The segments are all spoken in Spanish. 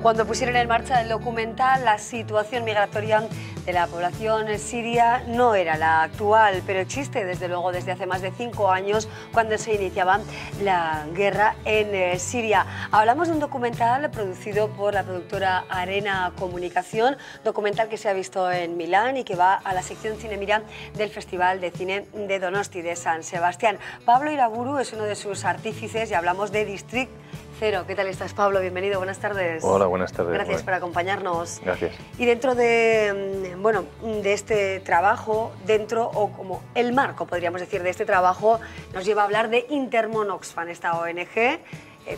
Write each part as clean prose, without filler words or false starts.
Cuando pusieron en marcha el documental, la situación migratoria de la población siria no era la actual, pero existe desde luego desde hace más de 5 años, cuando se iniciaba la guerra en Siria. Hablamos de un documental producido por la productora Arena Comunicación, documental que se ha visto en Milán y que va a la sección Cine Mira del Festival de Cine de Donosti de San Sebastián. Pablo Iraburu es uno de sus artífices y hablamos de District Zero. ¿Qué tal estás, Pablo? Bienvenido, buenas tardes. Hola, buenas tardes. Gracias por acompañarnos. Gracias. Y dentro de, bueno, de este trabajo, dentro o como el marco, podríamos decir, de este trabajo, nos lleva a hablar de Intermón Oxfam, esta ONG,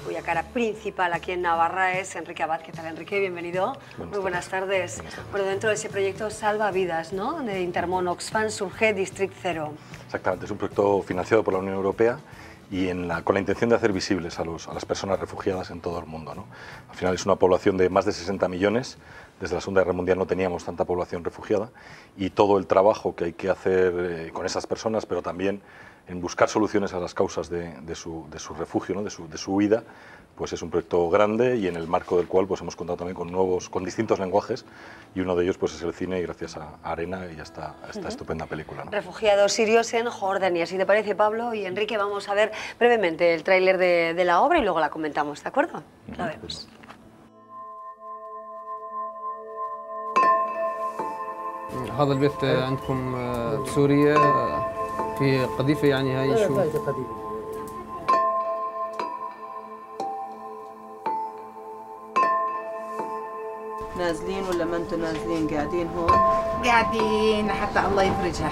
cuya cara principal aquí en Navarra es Enrique Abad. ¿Qué tal, Enrique? Bienvenido. Muy buenas tardes. Bueno, dentro de ese proyecto Salva Vidas, ¿no?, de Intermón Oxfam, surge District Zero. Exactamente, es un proyecto financiado por la Unión Europea y con la intención de hacer visibles a las personas refugiadas en todo el mundo, ¿no? Al final es una población de más de 60 millones, desde la Segunda Guerra Mundial no teníamos tanta población refugiada, y todo el trabajo que hay que hacer con esas personas, pero también en buscar soluciones a las causas de su refugio, ¿no?, de su huida, pues es un proyecto grande y en el marco del cual pues hemos contado también con distintos lenguajes, y uno de ellos pues es el cine, y gracias a Arena y a esta estupenda película, ¿no? Refugiados sirios en Jordania. Si te parece, Pablo y Enrique, vamos a ver brevemente el tráiler de la obra y luego la comentamos, ¿de acuerdo? La vemos. هذا البيت عندكم بسوريا في قذيفة يعني هاي شو؟ نازلين ولا ما انتم نازلين قاعدين هون؟ قاعدين حتى الله يفرجها.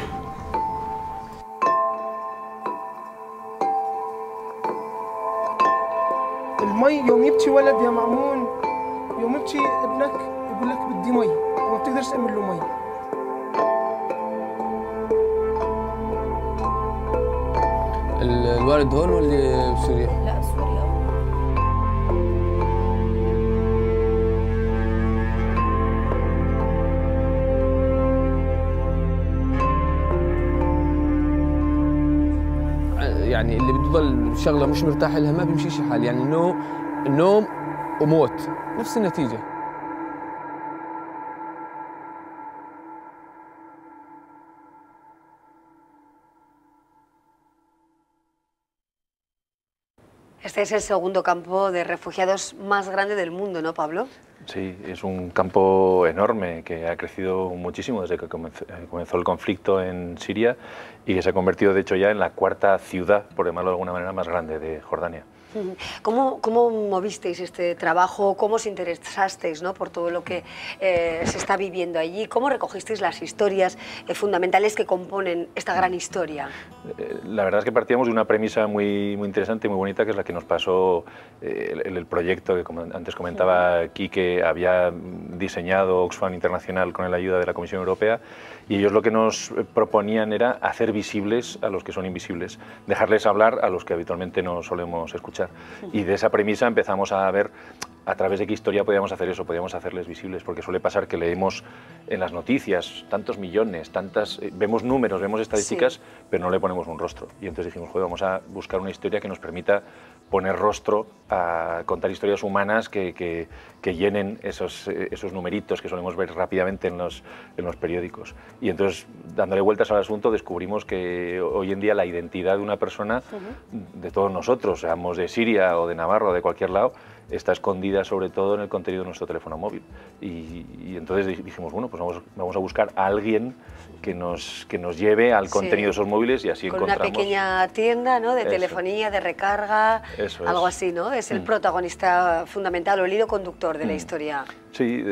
المي يوم يبكي ولد يا مأمون، يوم يبكي ابنك يقول لك بدي مي وما بتقدرش تأمن له مي. الوالد هون ولا بسوريا؟ لا سوريا. يعني اللي بتضل شغله مش مرتاح لها ما بيمشيش حال، يعني نوم وموت نفس النتيجه. Este es el segundo campo de refugiados más grande del mundo, ¿no, Pablo? Sí, es un campo enorme que ha crecido muchísimo desde que comenzó el conflicto en Siria y que se ha convertido, de hecho, ya en la cuarta ciudad, por llamarlo de alguna manera, más grande de Jordania. ¿Cómo movisteis este trabajo? ¿Cómo os interesasteis, ¿no?, por todo lo que se está viviendo allí? ¿Cómo recogisteis las historias fundamentales que componen esta gran historia? La verdad es que partíamos de una premisa muy interesante y muy bonita, que es la que nos pasó el proyecto que, como antes comentaba Quique, había diseñado Oxfam Internacional con la ayuda de la Comisión Europea, y ellos lo que nos proponían era hacer visibles a los que son invisibles, dejarles hablar a los que habitualmente no solemos escuchar. Y de esa premisa empezamos a ver a través de qué historia podíamos hacer eso, podíamos hacerles visibles, porque suele pasar que leemos en las noticias tantos millones, vemos números, vemos estadísticas, sí, pero no le ponemos un rostro. Y entonces dijimos, joder, vamos a buscar una historia que nos permita poner rostro a contar historias humanas que llenen esos numeritos que solemos ver rápidamente en los periódicos. Y entonces, dándole vueltas al asunto, descubrimos que hoy en día la identidad de una persona, de todos nosotros, seamos de Siria o de Navarra o de cualquier lado, está escondida sobre todo en el contenido de nuestro teléfono móvil. Y entonces dijimos, bueno, pues vamos a buscar a alguien que nos lleve al contenido de esos móviles, y así encontramos... Con una pequeña tienda, ¿no?, de telefonía, de recarga, algo así, ¿no? Es el protagonista fundamental o el hilo conductor de la historia. Sí,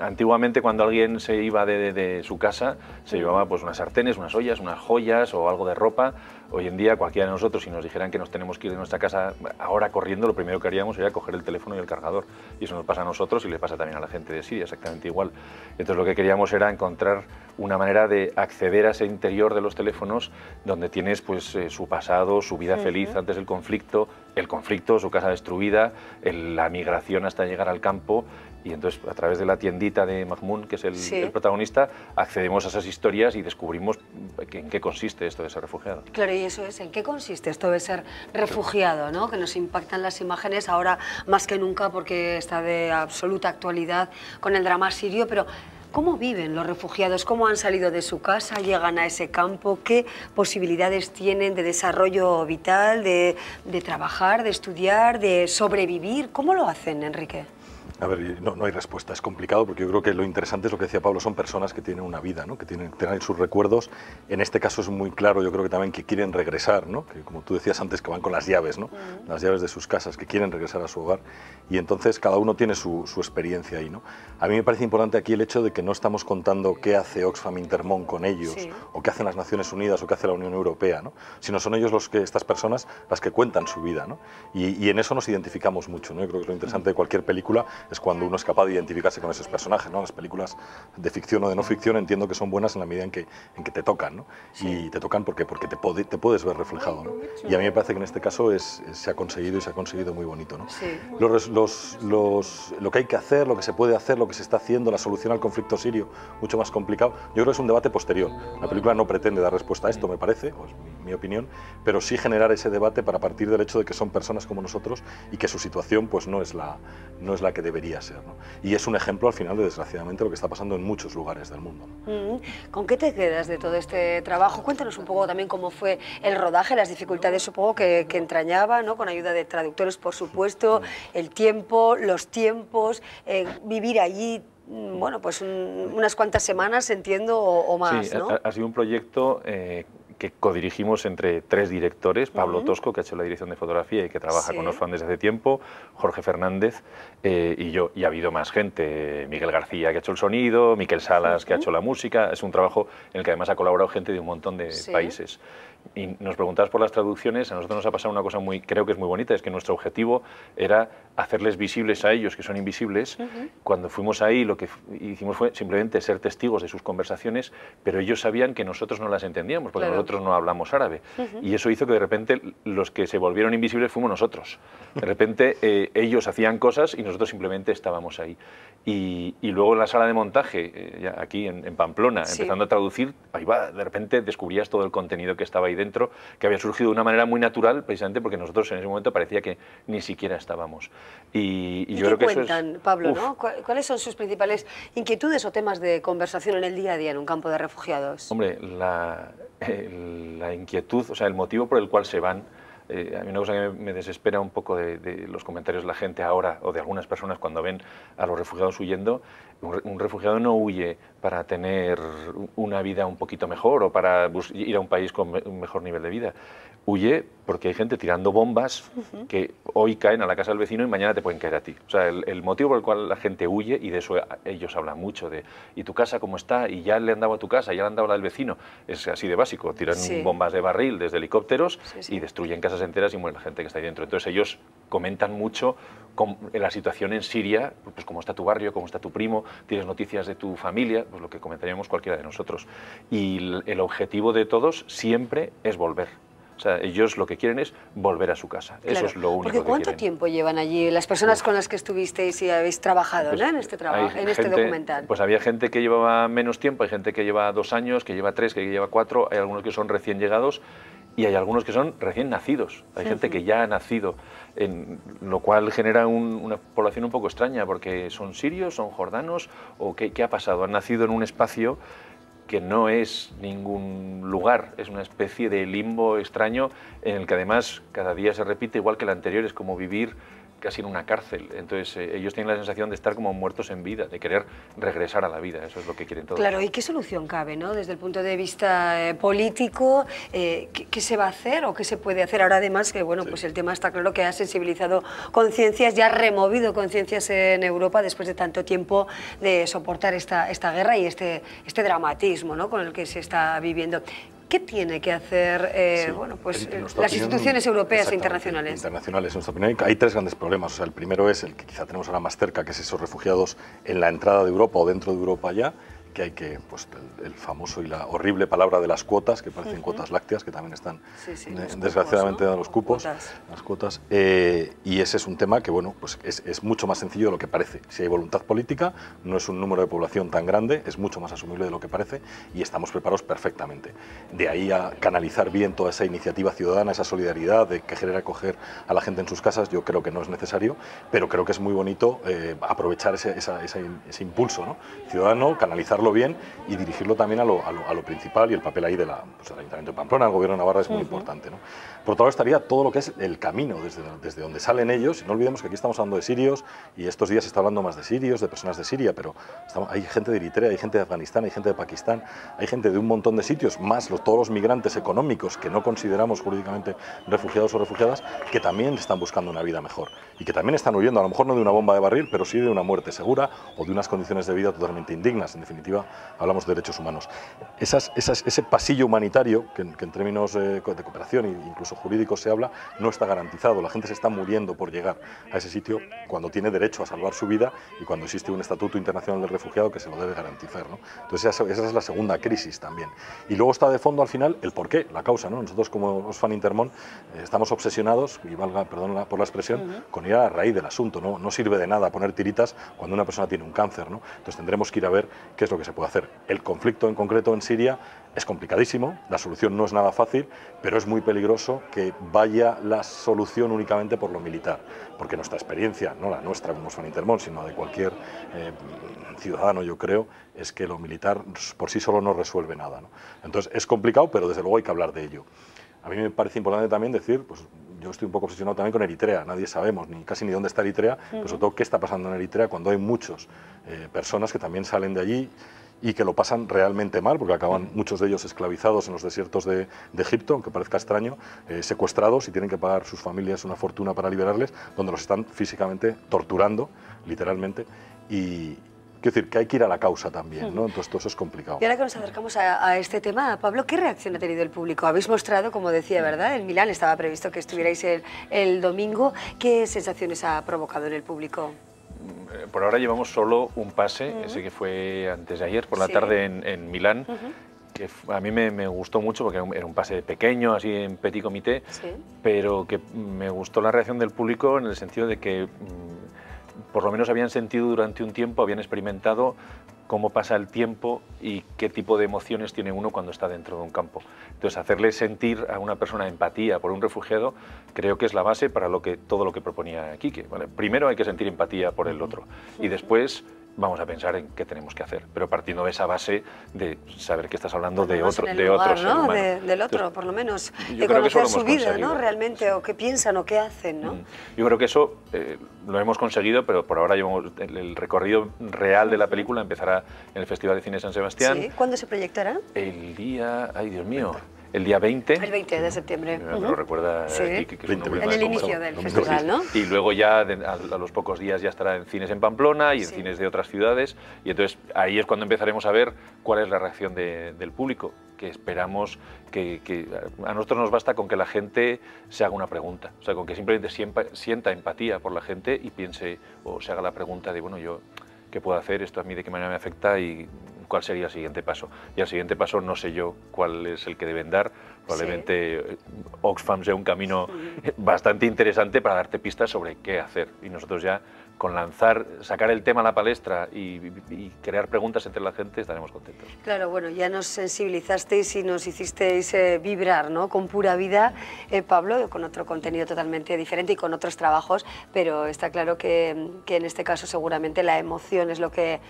antiguamente cuando alguien se iba de su casa se llevaba pues unas sartenes, unas ollas, unas joyas o algo de ropa. Hoy en día cualquiera de nosotros, si nos dijeran que nos tenemos que ir de nuestra casa ahora corriendo, lo primero que haríamos sería coger el teléfono y el cargador. Y eso nos pasa a nosotros y le pasa también a la gente de Siria, exactamente igual. Entonces lo que queríamos era encontrar una manera de acceder a ese interior de los teléfonos donde tienes pues su pasado, su vida feliz antes del conflicto, el conflicto, su casa destruida, la migración hasta llegar al campo. Y entonces, a través de la tiendita de Mahmoud, que es el protagonista, accedemos a esas historias y descubrimos en qué consiste esto de ser refugiado. Claro, y eso es, ¿en qué consiste esto de ser refugiado, ¿no? Que nos impactan las imágenes ahora más que nunca porque está de absoluta actualidad con el drama sirio, pero ¿cómo viven los refugiados? ¿Cómo han salido de su casa? ¿Llegan a ese campo? ¿Qué posibilidades tienen de desarrollo vital, de trabajar, de estudiar, de sobrevivir? ¿Cómo lo hacen, Enrique? A ver, no hay respuesta, es complicado porque yo creo que lo interesante es lo que decía Pablo, son personas que tienen una vida, ¿no? Que tienen sus recuerdos. En este caso es muy claro, yo creo que también que quieren regresar, ¿no? Que como tú decías antes, que van con las llaves, ¿no? Las llaves de sus casas, que quieren regresar a su hogar, y entonces cada uno tiene su experiencia ahí, ¿no? A mí me parece importante aquí el hecho de que no estamos contando qué hace Oxfam Intermón con ellos, o qué hacen las Naciones Unidas, o qué hace la Unión Europea, ¿no? Sino son ellos estas personas las que cuentan su vida, ¿no? Y en eso nos identificamos mucho, ¿no? Yo creo que lo interesante de cualquier película es cuando uno es capaz de identificarse con esos personajes, ¿no? Las películas de ficción o de no ficción entiendo que son buenas en la medida en que te tocan, ¿no? Y te tocan porque te puedes ver reflejado, ¿no? Y a mí me parece que en este caso se ha conseguido y se ha conseguido muy bonito, ¿no? Lo que hay que hacer, lo que se puede hacer, lo que se está haciendo, la solución al conflicto sirio, mucho más complicado, yo creo que es un debate posterior. La película no pretende dar respuesta a esto, me parece, o es mi opinión, pero sí generar ese debate para partir del hecho de que son personas como nosotros y que su situación pues no es la que debería ser, ¿no? Y es un ejemplo al final de, desgraciadamente, lo que está pasando en muchos lugares del mundo, ¿no? ¿Con qué te quedas de todo este trabajo? Cuéntanos un poco también cómo fue el rodaje, las dificultades supongo que entrañaba, ¿no? Con ayuda de traductores, por supuesto, el tiempo, los tiempos, vivir allí, bueno, pues unas cuantas semanas, entiendo, o más, sí, ¿no? Ha sido un proyecto que codirigimos entre 3 directores, Pablo Tosco, que ha hecho la dirección de fotografía y que trabaja con Oxfam desde hace tiempo, Jorge Fernández y yo. Y ha habido más gente, Miguel García, que ha hecho el sonido, Miquel Salas, que ha hecho la música. Es un trabajo en el que además ha colaborado gente de un montón de países. Y nos preguntabas por las traducciones, a nosotros nos ha pasado una cosa creo que es muy bonita, es que nuestro objetivo era hacerles visibles a ellos, que son invisibles. Cuando fuimos ahí, lo que hicimos fue simplemente ser testigos de sus conversaciones, pero ellos sabían que nosotros no las entendíamos, porque nosotros no hablamos árabe. Y eso hizo que de repente los que se volvieron invisibles fuimos nosotros. De repente ellos hacían cosas y nosotros simplemente estábamos ahí. Y luego en la sala de montaje, ya aquí en Pamplona, empezando a traducir, ahí va, de repente descubrías todo el contenido que estaba ahí dentro, que había surgido de una manera muy natural, precisamente porque nosotros en ese momento parecía que ni siquiera estábamos. Y yo creo que cuentan, eso es... Pablo, ¿no? ¿Cuáles son sus principales inquietudes o temas de conversación en el día a día en un campo de refugiados? Hombre, la inquietud, o sea, el motivo por el cual se van. A mí una cosa que me desespera un poco de los comentarios de la gente ahora, o de algunas personas cuando ven a los refugiados huyendo. Un refugiado no huye para tener una vida un poquito mejor o para ir a un país con un mejor nivel de vida. Huye porque hay gente tirando bombas que hoy caen a la casa del vecino y mañana te pueden caer a ti. O sea, el motivo por el cual la gente huye, y de eso ellos hablan mucho, de ¿y tu casa cómo está? ¿Y ya le han dado a tu casa? ¿Ya le han dado a la del vecino? Es así de básico. Tiran bombas de barril desde helicópteros y destruyen casas enteras y muere la gente que está ahí dentro. Entonces ellos comentan mucho la situación en Siria, pues cómo está tu barrio, cómo está tu primo, tienes noticias de tu familia, pues lo que comentaríamos cualquiera de nosotros. Y el objetivo de todos siempre es volver. O sea, ellos lo que quieren es volver a su casa. Claro, eso es lo único que quieren. ¿Cuánto tiempo llevan allí las personas con las que estuvisteis y habéis trabajado, pues, ¿no? en este trabajo, en este documental? Pues había gente que llevaba menos tiempo, hay gente que lleva 2 años, que lleva 3, que lleva 4, hay algunos que son recién llegados y hay algunos que son recién nacidos. Hay gente que ya ha nacido, lo cual genera una población un poco extraña, porque son sirios, son jordanos, o ¿qué ha pasado? Han nacido en un espacio que no es ningún lugar, es una especie de limbo extraño en el que además cada día se repite igual que el anterior, es como vivir casi en una cárcel. Entonces ellos tienen la sensación de estar como muertos en vida, de querer regresar a la vida, eso es lo que quieren todos. Claro, ¿y qué solución cabe, ¿no? Desde el punto de vista político, ¿qué se va a hacer o qué se puede hacer? Ahora además que, bueno, pues el tema está claro que ha sensibilizado conciencias, ya ha removido conciencias en Europa después de tanto tiempo de soportar esta guerra y este dramatismo, ¿no? Con el que se está viviendo. ¿Qué tiene que hacer bueno, pues, las instituciones europeas e internacionales? Internacionales, en nuestra opinión, hay 3 grandes problemas. O sea, el primero es el que quizá tenemos ahora más cerca, que es esos refugiados en la entrada de Europa o dentro de Europa ya, que hay que, pues el famoso y la horrible palabra de las cuotas, que parecen cuotas lácteas, que también están desgraciadamente en los cupos, las cuotas, y ese es un tema que, bueno, pues es mucho más sencillo de lo que parece. Si hay voluntad política, no es un número de población tan grande, es mucho más asumible de lo que parece y estamos preparados perfectamente. De ahí a canalizar bien toda esa iniciativa ciudadana, esa solidaridad de que querer acoger a la gente en sus casas, yo creo que no es necesario, pero creo que es muy bonito aprovechar ese impulso, ¿no?, ciudadano, canalizarlo bien y dirigirlo también a lo principal, y el papel ahí del Ayuntamiento de Pamplona, el Gobierno de Navarra, es muy importante, ¿no? Por otro lado estaría todo lo que es el camino, desde donde salen ellos, y no olvidemos que aquí estamos hablando de sirios, y estos días se está hablando más de sirios, de personas de Siria, pero hay gente de Eritrea, hay gente de Afganistán, hay gente de Pakistán, hay gente de un montón de sitios, más todos los migrantes económicos que no consideramos jurídicamente refugiados o refugiadas, que también están buscando una vida mejor, y que también están huyendo, a lo mejor no de una bomba de barril, pero sí de una muerte segura o de unas condiciones de vida totalmente indignas. En definitiva, hablamos de derechos humanos. Ese pasillo humanitario, que en términos de cooperación e incluso jurídicos se habla, no está garantizado. La gente se está muriendo por llegar a ese sitio cuando tiene derecho a salvar su vida y cuando existe un estatuto internacional del refugiado que se lo debe garantizar, ¿no? Entonces esa es la segunda crisis también. Y luego está de fondo al final el porqué, la causa, ¿no? Nosotros como Oxfam Intermón estamos obsesionados, y valga, perdón por la expresión, con ir a la raíz del asunto, ¿no? No sirve de nada poner tiritas cuando una persona tiene un cáncer, ¿no? Entonces tendremos que ir a ver qué es lo que se puede hacer. El conflicto en concreto en Siria es complicadísimo, la solución no es nada fácil, pero es muy peligroso que vaya la solución únicamente por lo militar, porque nuestra experiencia, no la nuestra como Oxfam Intermón, sino de cualquier ciudadano, yo creo, es que lo militar por sí solo no resuelve nada, ¿no? Entonces es complicado, pero desde luego hay que hablar de ello. A mí me parece importante también decir, pues yo estoy un poco obsesionado también con Eritrea, nadie sabemos casi ni dónde está Eritrea, pero sobre todo qué está pasando en Eritrea cuando hay muchas personas que también salen de allí y que lo pasan realmente mal, porque acaban muchos de ellos esclavizados en los desiertos de Egipto, aunque parezca extraño, secuestrados, y tienen que pagar sus familias una fortuna para liberarles, donde los están físicamente torturando, literalmente, y quiero decir que hay que ir a la causa también, ¿no? Entonces todo eso es complicado. Y ahora que nos acercamos a este tema, Pablo, ¿qué reacción ha tenido el público? Habéis mostrado, como decía, ¿verdad? En Milán estaba previsto que estuvierais el domingo. ¿Qué sensaciones ha provocado en el público? Por ahora llevamos solo un pase, ese que fue antes de ayer, por la tarde en Milán, que a mí me gustó mucho porque era un pase pequeño, así en petit comité, pero que me gustó la reacción del público en el sentido de que por lo menos habían sentido durante un tiempo, habían experimentado cómo pasa el tiempo y qué tipo de emociones tiene uno cuando está dentro de un campo. Entonces, hacerle sentir a una persona empatía por un refugiado creo que es la base para todo lo que proponía Quique. ¿Vale? Primero hay que sentir empatía por el otro y después vamos a pensar en qué tenemos que hacer, pero partiendo de esa base de saber que estás hablando de otro ser humano. Del otro, entonces, por lo menos, de conocer su vida, ¿no? Realmente, o qué piensan o qué hacen, ¿no? Yo creo que eso lo hemos conseguido, pero por ahora llevamos el recorrido real de la película empezará en el Festival de Cine San Sebastián. ¿Sí? ¿Cuándo se proyectará? El día, ay Dios mío, el día 20. El 20 de septiembre. Me lo recuerda Quique, que es un nombre en el inicio del festival, ¿no? Y luego ya a los pocos días ya estará en cines en Pamplona y en cines de otras ciudades, y entonces ahí es cuando empezaremos a ver cuál es la reacción del público, que esperamos que a nosotros nos basta con que la gente se haga una pregunta, o sea, con que simplemente sienta empatía por la gente y piense o se haga la pregunta de, bueno, yo qué puedo hacer, esto a mí de qué manera me afecta y cuál sería el siguiente paso. Y el siguiente paso no sé yo cuál es el que deben dar, probablemente Oxfam sea un camino bastante interesante para darte pistas sobre qué hacer, y nosotros ya con sacar el tema a la palestra y crear preguntas entre la gente estaremos contentos. Claro, bueno, ya nos sensibilizasteis y nos hicisteis vibrar, ¿no? Con Pura Vida, Pablo, con otro contenido totalmente diferente y con otros trabajos, pero está claro que en este caso seguramente la emoción es lo que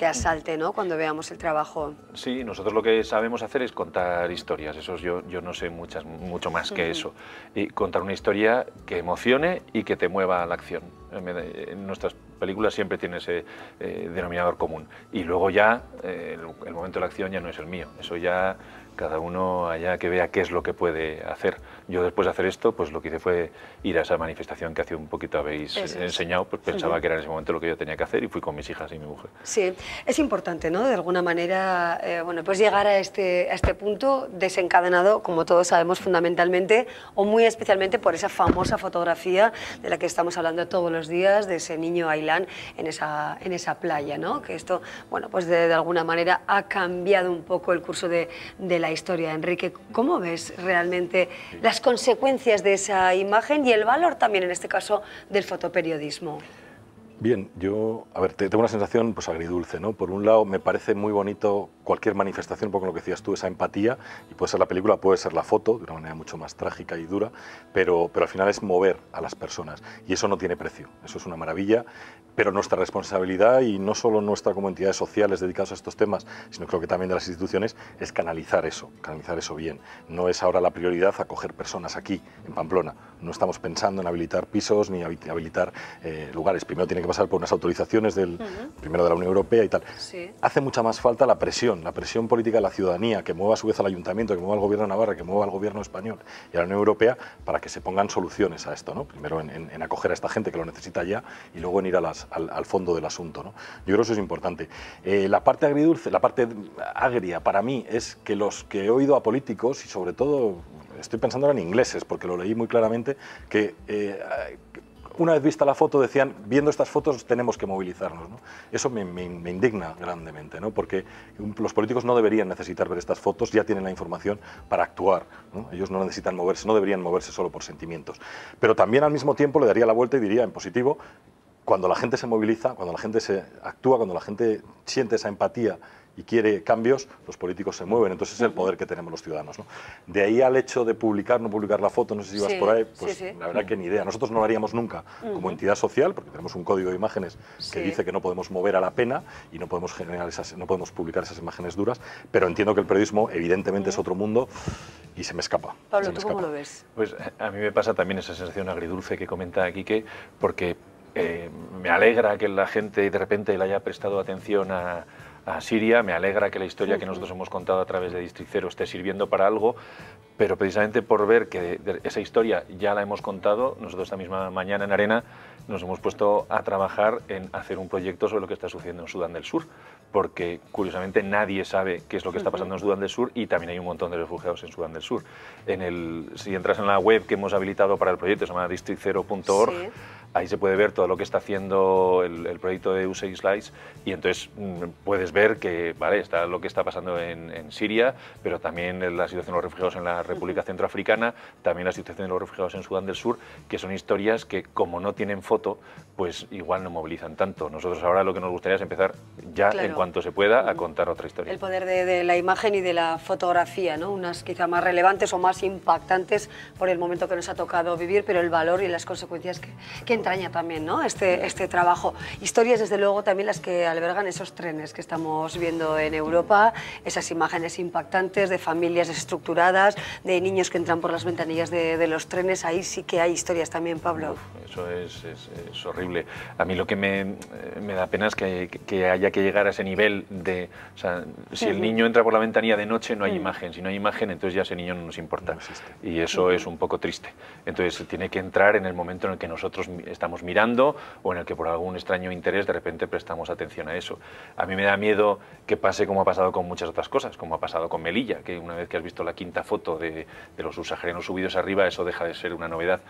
asalte, ¿no? Cuando veamos el trabajo. Sí, nosotros lo que sabemos hacer es contar historias, eso yo no sé mucho más que eso, y contar una historia que emocione y que te mueva a la acción. En nuestras películas siempre tiene ese denominador común, y luego ya el momento de la acción ya no es el mío, eso ya cada uno allá que vea qué es lo que puede hacer. Yo después de hacer esto, pues lo que hice fue ir a esa manifestación que hace un poquito habéis enseñado, pues pensaba que era en ese momento lo que yo tenía que hacer y fui con mis hijas y mi mujer. Sí, es importante, ¿no? De alguna manera, bueno, pues llegar a este punto desencadenado, como todos sabemos, fundamentalmente o muy especialmente por esa famosa fotografía de la que estamos hablando todos los días, de ese niño Ailán en esa playa, ¿no? Que esto, bueno, pues de alguna manera ha cambiado un poco el curso de la historia. Enrique, ¿cómo ves realmente las consecuencias de esa imagen y el valor también, en este caso, del fotoperiodismo? Bien, yo, a ver, tengo una sensación pues agridulce, ¿no? Por un lado, me parece muy bonito cualquier manifestación, porque lo que decías tú, esa empatía, y puede ser la película, puede ser la foto, de una manera mucho más trágica y dura, pero al final es mover a las personas, y eso no tiene precio, eso es una maravilla, pero nuestra responsabilidad, y no solo nuestra como entidades sociales dedicadas a estos temas, sino creo que también de las instituciones, es canalizar eso bien. No es ahora la prioridad acoger personas aquí, en Pamplona, no estamos pensando en habilitar pisos ni habilitar lugares, primero tiene que pasar por unas autorizaciones primero de la Unión Europea y tal. Sí. Hace mucha más falta la presión política de la ciudadanía, que mueva a su vez al Ayuntamiento, que mueva al Gobierno de Navarra, que mueva al Gobierno español y a la Unión Europea para que se pongan soluciones a esto, ¿no? Primero en acoger a esta gente que lo necesita ya y luego en ir al fondo del asunto, ¿no? Yo creo que eso es importante. La parte agridulce, la parte agria para mí es que los que he oído a políticos, y sobre todo estoy pensando ahora en ingleses, porque lo leí muy claramente, que una vez vista la foto decían, viendo estas fotos tenemos que movilizarnos, ¿no? Eso me indigna grandemente, ¿no? Porque los políticos no deberían necesitar ver estas fotos, ya tienen la información para actuar, ¿no? Ellos no necesitan moverse, no deberían moverse solo por sentimientos. Pero también al mismo tiempo le daría la vuelta y diría en positivo, cuando la gente se moviliza, cuando la gente se actúa, cuando la gente siente esa empatía y quiere cambios, los políticos se mueven. Entonces es el poder que tenemos los ciudadanos, ¿no? De ahí al hecho de publicar, no publicar la foto, no sé si ibas por ahí, pues la verdad que ni idea. Nosotros no lo haríamos nunca como entidad social, porque tenemos un código de imágenes que dice que no podemos mover a la pena y no podemos no podemos publicar esas imágenes duras, pero entiendo que el periodismo evidentemente es otro mundo y se me escapa. Pablo, ¿tú cómo lo ves? Pues a mí me pasa también esa sensación agridulce que comenta Quique, porque me alegra que la gente de repente le haya prestado atención a Siria, me alegra que la historia que nosotros hemos contado a través de District Zero esté sirviendo para algo, pero precisamente por ver que esa historia ya la hemos contado, nosotros esta misma mañana en Arena nos hemos puesto a trabajar en hacer un proyecto sobre lo que está sucediendo en Sudán del Sur, porque curiosamente nadie sabe qué es lo que está pasando en Sudán del Sur y también hay un montón de refugiados en Sudán del Sur. Si entras en la web que hemos habilitado para el proyecto, se llama districtzero.org, ahí se puede ver todo lo que está haciendo el proyecto de USAID Slides y entonces puedes ver que vale, está lo que está pasando en Siria, pero también la situación de los refugiados en la República Centroafricana, también la situación de los refugiados en Sudán del Sur, que son historias que como no tienen foto, pues igual no movilizan tanto. Nosotros ahora lo que nos gustaría es empezar ya en cuanto se pueda a contar otra historia. El poder de la imagen y de la fotografía, ¿no? Unas quizá más relevantes o más impactantes por el momento que nos ha tocado vivir, pero el valor y las consecuencias que entraña también, ¿no? este trabajo. Historias, desde luego, también las que albergan esos trenes que estamos viendo en Europa, esas imágenes impactantes de familias desestructuradas, de niños que entran por las ventanillas de los trenes. Ahí sí que hay historias también, Pablo. Uf, eso es horrible. A mí lo que me da pena es que haya que llegar a ese nivel de... O sea, si el niño entra por la ventanilla de noche no hay imagen, si no hay imagen entonces ya ese niño no nos importa. No existe. Y eso es un poco triste. Entonces tiene que entrar en el momento en el que nosotros estamos mirando o en el que por algún extraño interés de repente prestamos atención a eso. A mí me da miedo que pase como ha pasado con muchas otras cosas, como ha pasado con Melilla, que una vez que has visto la quinta foto de los subsaharianos subidos arriba, eso deja de ser una novedad.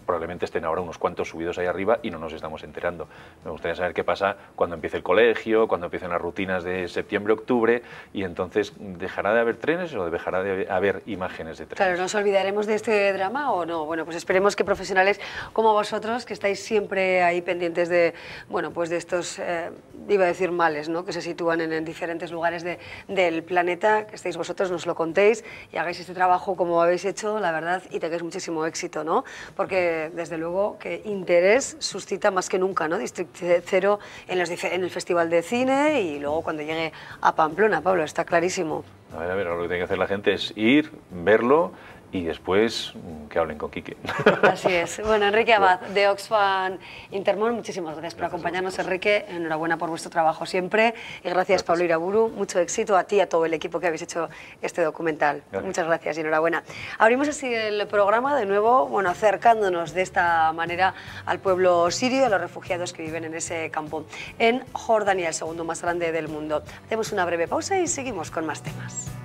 Probablemente estén ahora unos cuantos subidos ahí arriba y no nos estamos enterando. Me gustaría saber qué pasa cuando empiece el colegio, cuando empiecen las rutinas de septiembre, octubre, y entonces ¿dejará de haber trenes o dejará de haber imágenes de trenes? Claro, ¿nos olvidaremos de este drama o no? Bueno, pues esperemos que profesionales como vosotros, que estáis siempre ahí pendientes de, bueno, pues de estos, iba a decir males, ¿no? Que se sitúan en diferentes lugares del planeta, que estéis vosotros, nos lo contéis y hagáis este trabajo como habéis hecho, la verdad, y tengáis muchísimo éxito, ¿no? Porque, desde luego, que interés suscita más que nunca, ¿no? District Zero en el Festival de Cine y luego cuando llegue a Pamplona, Pablo, está clarísimo. A ver, lo que tiene que hacer la gente es ir, verlo y después que hablen con Quique. Así es. Bueno, Enrique Abad, de Oxfam Intermón, muchísimas gracias por acompañarnos, Enrique. Enhorabuena por vuestro trabajo siempre. Y gracias, Pablo Iraburu. Mucho éxito a ti y a todo el equipo que habéis hecho este documental. Gracias. Muchas gracias y enhorabuena. Abrimos así el programa de nuevo, bueno, acercándonos de esta manera al pueblo sirio, a los refugiados que viven en ese campo, en Jordania, el segundo más grande del mundo. Hacemos una breve pausa y seguimos con más temas.